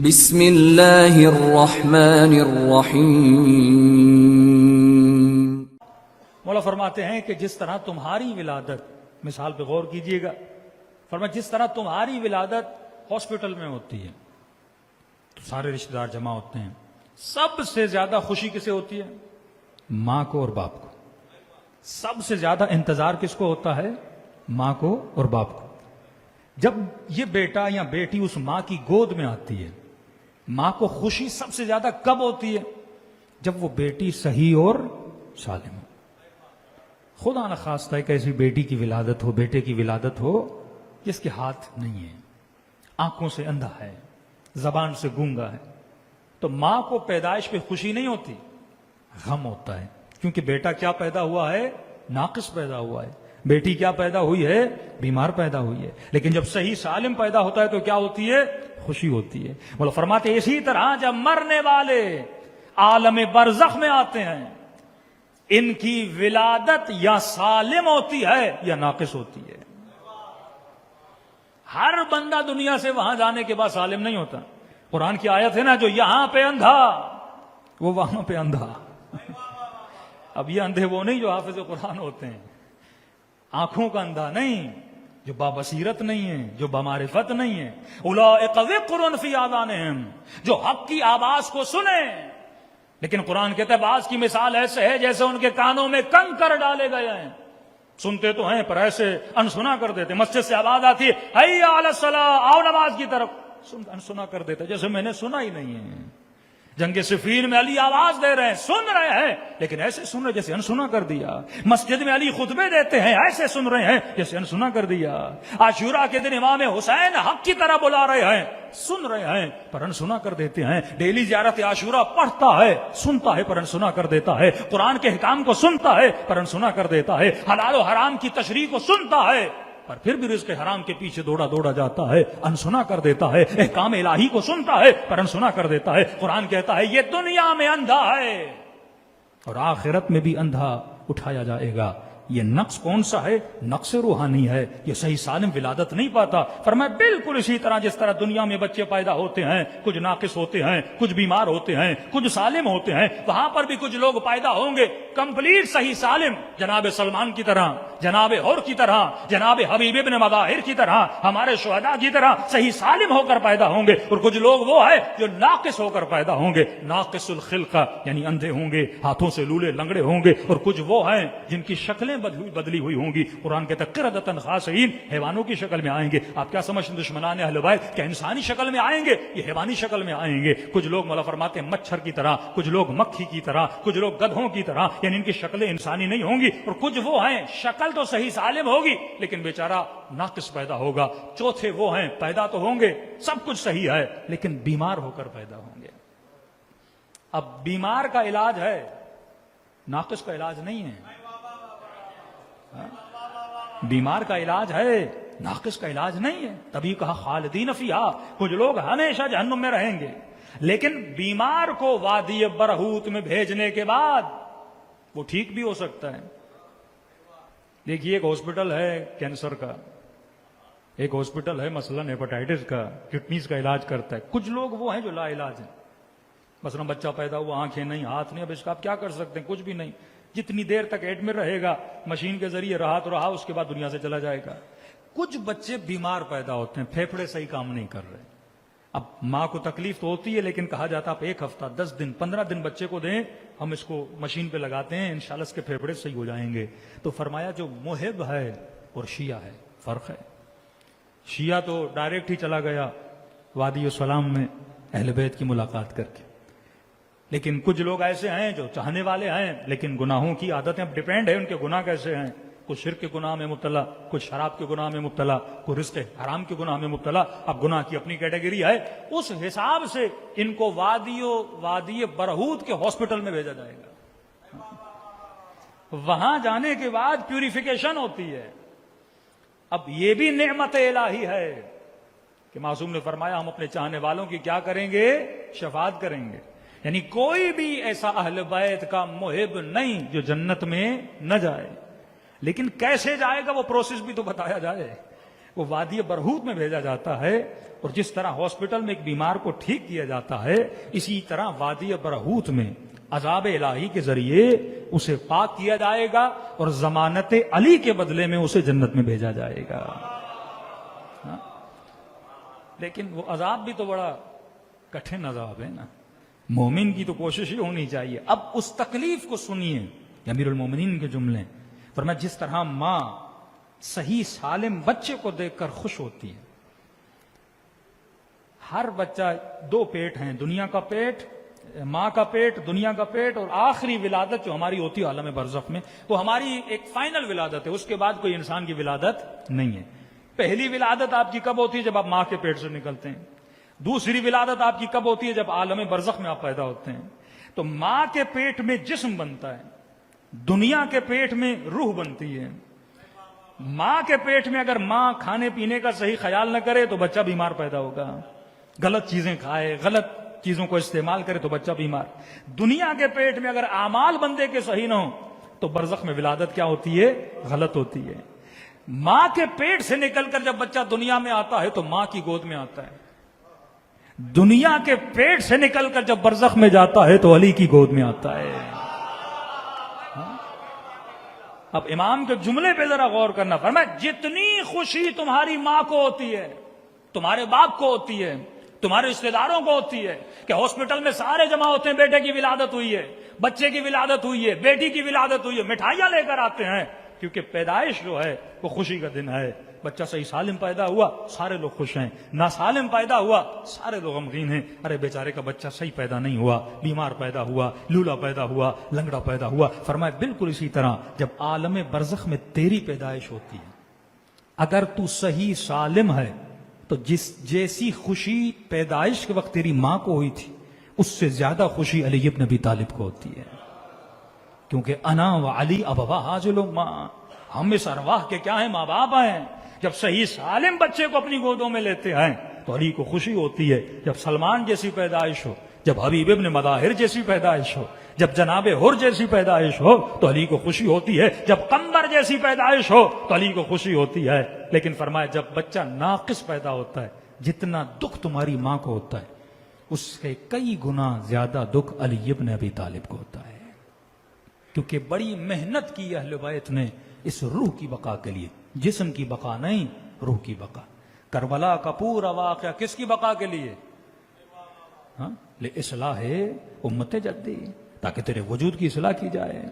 بسم اللہ الرحمن الرحیم۔ مولا فرماتے ہیں کہ جس طرح تمہاری ولادت، مثال پہ غور کیجئے گا، فرمایا جس طرح تمہاری ولادت ہاسپٹل میں ہوتی ہے تو سارے رشتہ دار جمع ہوتے ہیں، سب سے زیادہ خوشی کسے ہوتی ہے؟ ماں کو اور باپ کو۔ سب سے زیادہ انتظار کس کو ہوتا ہے؟ ماں کو اور باپ کو۔ جب یہ بیٹا یا بیٹی اس ماں کی گود میں آتی ہے، ماں کو خوشی سب سے زیادہ کب ہوتی ہے؟ جب وہ بیٹی صحیح اور سالم ہو۔ خدا نہ خواستہ ایک ایسی بیٹی کی ولادت ہو، بیٹے کی ولادت ہو جس کے ہاتھ نہیں ہے، آنکھوں سے اندھا ہے، زبان سے گونگا ہے، تو ماں کو پیدائش پہ خوشی نہیں ہوتی، غم ہوتا ہے، کیونکہ بیٹا کیا پیدا ہوا ہے؟ ناقص پیدا ہوا ہے، بیٹی کیا پیدا ہوئی ہے؟ بیمار پیدا ہوئی ہے۔ لیکن جب صحیح سالم پیدا ہوتا ہے تو کیا ہوتی ہے؟ خوشی ہوتی ہے۔ مولا فرماتے ہیں اسی طرح جب مرنے والے عالم برزخ میں آتے ہیں، ان کی ولادت یا سالم ہوتی ہے یا ناقص ہوتی ہے۔ ہر بندہ دنیا سے وہاں جانے کے بعد سالم نہیں ہوتا۔ قرآن کی آیت ہے نا، جو یہاں پہ اندھا وہ وہاں پہ اندھا۔ اب یہ اندھے وہ نہیں جو حافظ قرآن ہوتے ہیں، آنکھوں کا اندھا نہیں، جو بابصیرت نہیں ہے، جو بمعرفت نہیں ہے۔ اولئک وقر فی آذانہم، جو حق کی آواز کو سنیں، لیکن قرآن کہتا ہے بعض کی مثال ایسے ہے جیسے ان کے کانوں میں کنکر ڈالے گئے ہیں، سنتے تو ہیں پر ایسے انسنا کر دیتے۔ مسجد سے آواز آتی ہے حیا علی الصلاۃ، آؤ نماز کی طرف، انسنا کر دیتے جیسے میں نے سنا ہی نہیں ہے۔ جنگ صفین میں علی آواز دے رہے ہیں، سن رہے ہیں، لیکن ایسے سن رہے جیسے انسنا کر دیا۔ مسجد میں علی خطبے دیتے ہیں، ایسے سن رہے ہیں جیسے انسنا کر دیا۔ عاشورہ کے دن امام حسین حق کی طرح بلا رہے ہیں، سن رہے ہیں پر انسنا کر دیتے ہیں۔ ڈیلی زیارت عاشورہ پڑھتا ہے، سنتا ہے پر انسنا کر دیتا ہے۔ قرآن کے احکام کو سنتا ہے پر انسنا کر دیتا ہے۔ حلال و حرام کی تشریح کو سنتا ہے پر پھر بھی رزق حرام کے پیچھے دوڑا جاتا ہے، انسنا کر دیتا ہے۔ احکام الہی کو سنتا ہے پر انسنا کر دیتا ہے۔ قرآن کہتا ہے یہ دنیا میں اندھا ہے اور آخرت میں بھی اندھا اٹھایا جائے گا۔ یہ نقص کون سا ہے؟ نقص روحانی ہے، یہ صحیح سالم ولادت نہیں پاتا۔ فرمایا بالکل اسی طرح جس طرح دنیا میں بچے پیدا ہوتے ہیں، کچھ ناقص ہوتے ہیں، کچھ بیمار ہوتے ہیں، کچھ سالم ہوتے ہیں، وہاں پر بھی کچھ لوگ پیدا ہوں گے کمپلیٹ صحیح سالم، جناب سلمان کی طرح، جناب اور کی طرح، جناب حبیب ابن مظاہر کی طرح، ہمارے شہداء کی طرح صحیح سالم ہو کر پیدا ہوں گے۔ اور کچھ لوگ وہ ہیں جو ناقص ہو کر پیدا ہوں گے، ناقص الخلقہ یعنی اندھے ہوں گے، ہاتھوں سے لولے لنگڑے ہوں گے، اور کچھ وہ ہیں جن کی شکلیں بدلی ہوئی ہوں گی۔ قرآن کہتا ہے قردۃ خاسئین، حیوانوں کی شکل میں آئیں گے۔ آپ کیا سمجھتے ہیں دشمنان اہل بیت کیا انسانی شکل میں آئیں گے؟ یہ حیوانی شکل میں آئیں گے۔ کچھ لوگ مولا فرماتے ہیں مچھر کی طرح، کچھ لوگ مکھی کی طرح، کچھ لوگ گدھوں کی طرح، یعنی ان کی شکلیں انسانی نہیں ہوں گی۔ اور کچھ وہ ہیں شکل تو صحیح سالم ہوگی لیکن بیچارہ ناقص پیدا ہوگا۔ چوتھے وہ ہیں پیدا تو ہوں گے سب کچھ صحیح ہے لیکن بیمار ہو کر پیدا ہوں گے۔ اب بیمار کا علاج ہے، ناقص کا علاج نہیں ہے۔ بیمار کا علاج ہے، ناقص کا علاج نہیں ہے۔ تبھی کہا خالدین فیہا، کچھ لوگ ہمیشہ جہنم میں رہیں گے، لیکن بیمار کو وادی برہوت میں بھیجنے کے بعد وہ ٹھیک بھی ہو سکتا ہے۔ دیکھیے ایک ہاسپٹل ہے کینسر کا، ایک ہاسپٹل ہے مثلا ہیپاٹائٹس کا، کڈنیز کا علاج کرتا ہے۔ کچھ لوگ وہ ہیں جو لا علاج ہیں، مثلا بچہ پیدا ہوا، آنکھیں نہیں، ہاتھ نہیں، اب اس کا آپ کیا کر سکتے ہیں؟ کچھ بھی نہیں۔ جتنی دیر تک ایڈمٹ رہے گا مشین کے ذریعے رہا تو رہا، اس کے بعد دنیا سے چلا جائے گا۔ کچھ بچے بیمار پیدا ہوتے ہیں، پھیپھڑے صحیح کام نہیں کر رہے، اب ماں کو تکلیف تو ہوتی ہے لیکن کہا جاتا آپ 1 ہفتہ 10 دن 15 دن بچے کو دیں، ہم اس کو مشین پہ لگاتے ہیں، انشاءاللہ اس کے پھیپھڑے صحیح ہو جائیں گے۔ تو فرمایا جو محب ہے اور شیعہ ہے، فرق ہے۔ شیعہ تو ڈائریکٹ ہی چلا گیا وادی السلام میں اہل بیت کی ملاقات کر کے، لیکن کچھ لوگ ایسے ہیں جو چاہنے والے ہیں لیکن گناہوں کی عادتیں، اب ڈیپینڈ ہے ان کے گناہ کیسے ہیں۔ کچھ شرک کے گناہ میں مبتلا، کچھ شراب کے گناہ میں مبتلا، کوئی رزق حرام کے گناہ میں مبتلا۔ اب گناہ کی اپنی کیٹیگری ہے، اس حساب سے ان کو وادی برہوت کے ہاسپٹل میں بھیجا جائے گا۔ وہاں جانے کے بعد پیوریفیکیشن ہوتی ہے۔ اب یہ بھی نعمت الہی ہے کہ معصوم نے فرمایا ہم اپنے چاہنے والوں کی کیا کریں گے؟ شفاعت کریں گے۔ یعنی کوئی بھی ایسا اہل بیت کا محب نہیں جو جنت میں نہ جائے، لیکن کیسے جائے گا وہ پروسیس بھی تو بتایا جائے۔ وہ وادی برہوت میں بھیجا جاتا ہے، اور جس طرح ہاسپٹل میں ایک بیمار کو ٹھیک کیا جاتا ہے، اسی طرح وادی برہوت میں عذاب الہی کے ذریعے اسے پاک کیا جائے گا، اور ضمانت علی کے بدلے میں اسے جنت میں بھیجا جائے گا۔ ہاں؟ لیکن وہ عذاب بھی تو بڑا کٹھن عذاب ہے نا، مومن کی تو کوشش ہی ہونی چاہیے۔ اب اس تکلیف کو سنیے، امیر المومنین کے جملے، فرمایا جس طرح ماں صحیح سالم بچے کو دیکھ کر خوش ہوتی ہے۔ ہر بچہ دو پیٹ ہیں، دنیا کا پیٹ، ماں کا پیٹ، دنیا کا پیٹ، اور آخری ولادت جو ہماری ہوتی ہے عالم برزخ میں، وہ ہماری ایک فائنل ولادت ہے، اس کے بعد کوئی انسان کی ولادت نہیں ہے۔ پہلی ولادت آپ کی کب ہوتی ہے؟ جب آپ ماں کے پیٹ سے نکلتے ہیں۔ دوسری ولادت آپ کی کب ہوتی ہے؟ جب عالم برزخ میں آپ پیدا ہوتے ہیں۔ تو ماں کے پیٹ میں جسم بنتا ہے، دنیا کے پیٹ میں روح بنتی ہے۔ ماں کے پیٹ میں اگر ماں کھانے پینے کا صحیح خیال نہ کرے تو بچہ بیمار پیدا ہوگا، غلط چیزیں کھائے، غلط چیزوں کو استعمال کرے تو بچہ بیمار۔ دنیا کے پیٹ میں اگر اعمال بندے کے صحیح نہ ہو تو برزخ میں ولادت کیا ہوتی ہے؟ غلط ہوتی ہے۔ ماں کے پیٹ سے نکل کر جب بچہ دنیا میں آتا ہے تو ماں کی گود میں آتا ہے، دنیا کے پیٹ سے نکل کر جب برزخ میں جاتا ہے تو علی کی گود میں آتا ہے۔ اب امام کے جملے پہ ذرا غور کرنا، فرمایا جتنی خوشی تمہاری ماں کو ہوتی ہے، تمہارے باپ کو ہوتی ہے، تمہارے رشتے داروں کو ہوتی ہے کہ ہاسپٹل میں سارے جمع ہوتے ہیں، بیٹے کی ولادت ہوئی ہے، بچے کی ولادت ہوئی ہے، بیٹی کی ولادت ہوئی ہے، مٹھائیاں لے کر آتے ہیں، کیونکہ پیدائش جو ہے وہ خوشی کا دن ہے۔ بچہ صحیح سالم پیدا ہوا، سارے لوگ خوش ہیں، ناسالم پیدا ہوا، سارے لوگ غمگین ہیں، ارے بیچارے کا بچہ صحیح پیدا نہیں ہوا، بیمار پیدا ہوا، لولا پیدا ہوا، لنگڑا پیدا ہوا۔ فرمایا بالکل اسی طرح جب عالم برزخ میں تیری پیدائش ہوتی ہے، اگر تو صحیح سالم ہے تو جیسی خوشی پیدائش کے وقت تیری ماں کو ہوئی تھی، اس سے زیادہ خوشی علی ابن ابی طالب کو ہوتی ہے، کیونکہ انا و علی ابوا حاجل ماں، ہم اس ارواح کے کیا ہیں؟ ماں باپ ہیں۔ جب صحیح سالم بچے کو اپنی گودوں میں لیتے ہیں تو علی کو خوشی ہوتی ہے۔ جب سلمان جیسی پیدائش ہو، جب حبیب ابن مظاہر جیسی پیدائش ہو، جب جناب حر جیسی پیدائش ہو تو علی کو خوشی ہوتی ہے، جب قمر جیسی پیدائش ہو تو علی کو خوشی ہوتی ہے۔ لیکن فرمایا جب بچہ ناقص پیدا ہوتا ہے، جتنا دکھ تمہاری ماں کو ہوتا ہے اس سے کئی گنا زیادہ دکھ علی ابن ابی طالب کو ہوتا ہے، کیونکہ بڑی محنت کی اہل بیت نے اس روح کی بقا کے لیے، جسم کی بقا نہیں، روح کی بقا۔ کربلا کا پورا واقعہ کس کی بقا کے لیے؟ ہاں، لِإِصْلَاحِ أُمَّتِ جَدِّ، تاکہ تیرے وجود کی اصلاح کی جائے۔